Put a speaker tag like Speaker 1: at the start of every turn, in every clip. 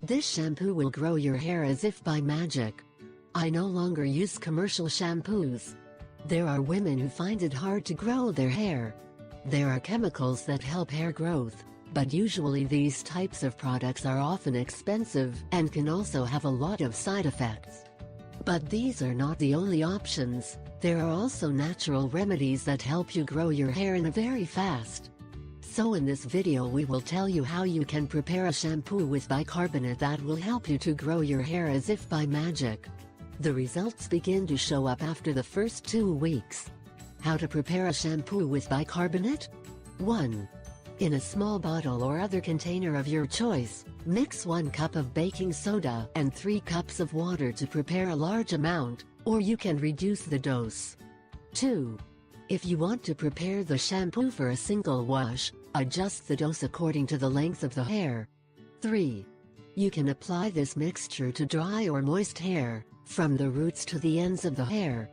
Speaker 1: This shampoo will grow your hair as if by magic. I no longer use commercial shampoos. There are women who find it hard to grow their hair. There are chemicals that help hair growth, but usually these types of products are often expensive and can also have a lot of side effects. But these are not the only options. There are also natural remedies that help you grow your hair in a very fast. So in this video we will tell you how you can prepare a shampoo with bicarbonate that will help you to grow your hair as if by magic. The results begin to show up after the first 2 weeks. How to prepare a shampoo with bicarbonate? 1. In a small bottle or other container of your choice, mix 1 cup of baking soda and 3 cups of water to prepare a large amount, or you can reduce the dose. 2. If you want to prepare the shampoo for a single wash, adjust the dose according to the length of the hair. 3. You can apply this mixture to dry or moist hair, from the roots to the ends of the hair.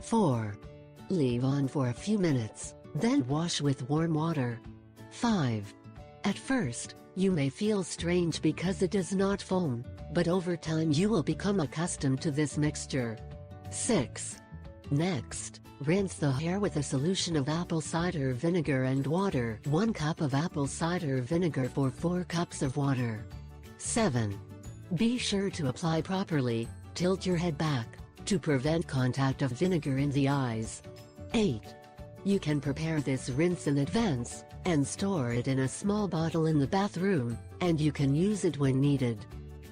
Speaker 1: 4. Leave on for a few minutes, then wash with warm water. 5. At first, you may feel strange because it does not foam, but over time you will become accustomed to this mixture. 6. Next, rinse the hair with a solution of apple cider vinegar and water. 1 cup of apple cider vinegar for 4 cups of water. 7. Be sure to apply properly. Tilt your head back, to prevent contact of vinegar in the eyes. 8. You can prepare this rinse in advance, and store it in a small bottle in the bathroom, and you can use it when needed.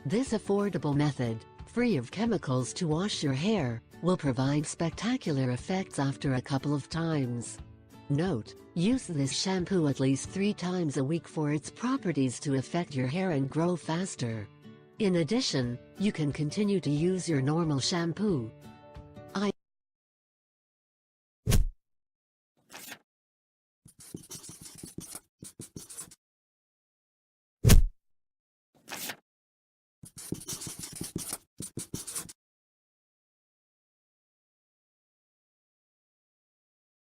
Speaker 1: This affordable method, free of chemicals to wash your hair, will provide spectacular effects after a couple of times. Note: use this shampoo at least 3 times a week for its properties to affect your hair and grow faster. In addition, you can continue to use your normal shampoo.